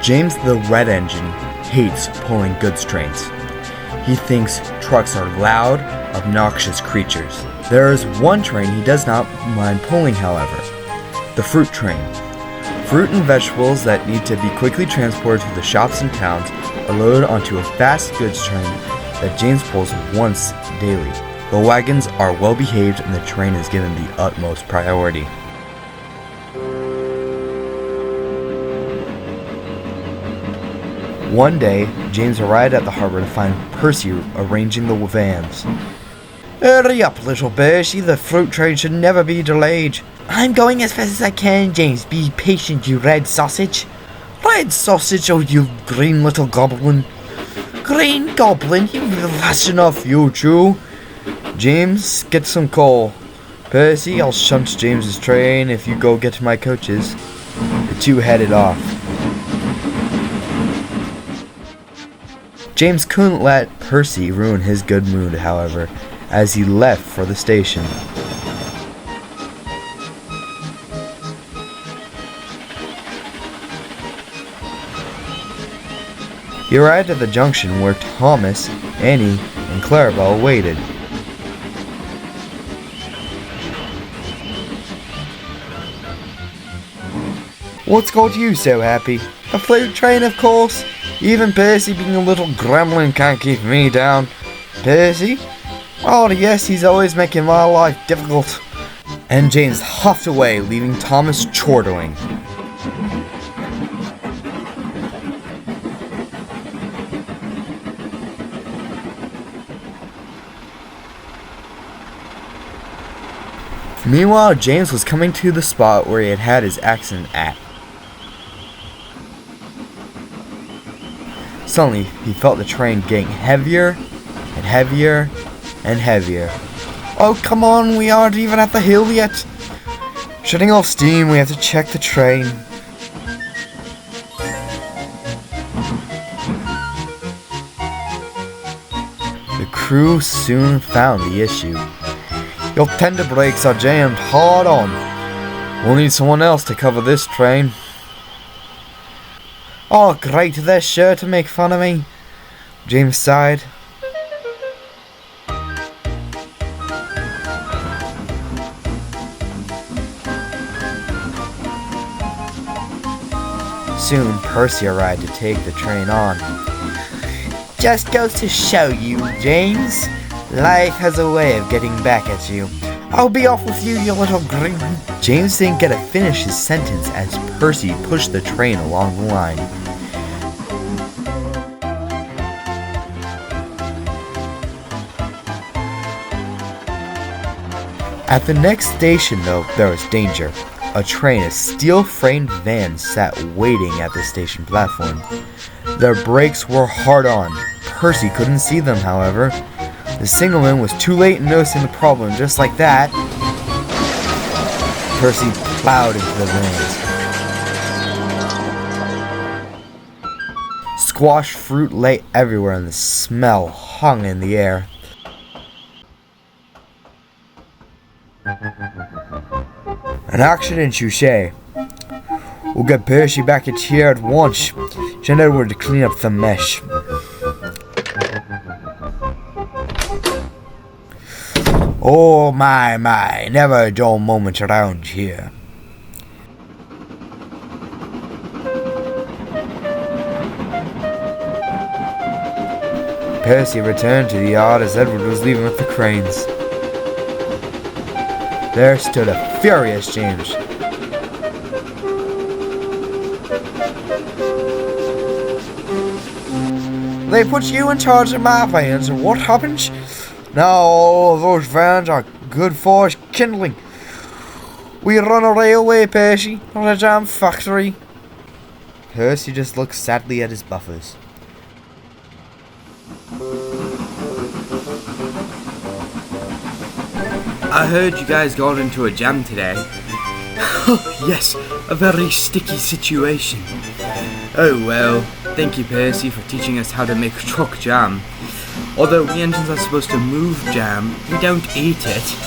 James the Red Engine hates pulling goods trains. He thinks trucks are loud, obnoxious creatures. There is one train he does not mind pulling, however, the fruit train. Fruit and vegetables that need to be quickly transported to the shops and towns are loaded onto a fast goods train that James pulls once daily. The wagons are well behaved and the train is given the utmost priority. One day, James arrived at the harbor to find Percy arranging the vans. Hurry up, little Percy, the fruit train should never be delayed. I'm going as fast as I can, James. Be patient, you red sausage. Red sausage, oh you green little goblin. Green goblin, that's enough, you two. James, get some coal. Percy, I'll shunt James's train if you go get my coaches. The two headed off. James couldn't let Percy ruin his good mood, however, as he left for the station. He arrived at the junction where Thomas, Annie, and Clarabelle waited. What's got you so happy? A fruit train, of course. Even Percy, being a little gremlin, can't keep me down. Percy? Oh yes, he's always making my life difficult. And James huffed away, leaving Thomas chortling. Meanwhile, James was coming to the spot where he had had his accident at. Suddenly, he felt the train getting heavier and heavier and heavier. Oh, come on, we aren't even at the hill yet. Shutting off steam, we have to check the train. The crew soon found the issue. Your tender brakes are jammed hard on. We'll need someone else to cover this train. Oh great, they're sure to make fun of me. James sighed. Soon Percy arrived to take the train on. Just goes to show you, James. Life has a way of getting back at you. I'll be off with you, you little green. James didn't get to finish his sentence as Percy pushed the train along the line. At the next station, though, there was danger. A train of steel-framed vans sat waiting at the station platform. Their brakes were hard on. Percy couldn't see them, however. The signalman was too late in noticing the problem. Just like that, Percy plowed into the vans. Squashed fruit lay everywhere and the smell hung in the air. An accident, you say? We'll get Percy back at here at once. Send Edward to clean up the mess. Oh my, never a dull moment around here. Percy returned to the yard as Edward was leaving with the cranes. There stood a furious James. They put you in charge of my vans, and what happens? Now all of those vans are good for kindling. We run a railway, Percy, not a jam factory. Percy just looked sadly at his buffers. I heard you guys got into a jam today. Oh, yes, a very sticky situation. Oh well, thank you Percy for teaching us how to make truck jam. Although we engines are supposed to move jam, we don't eat it.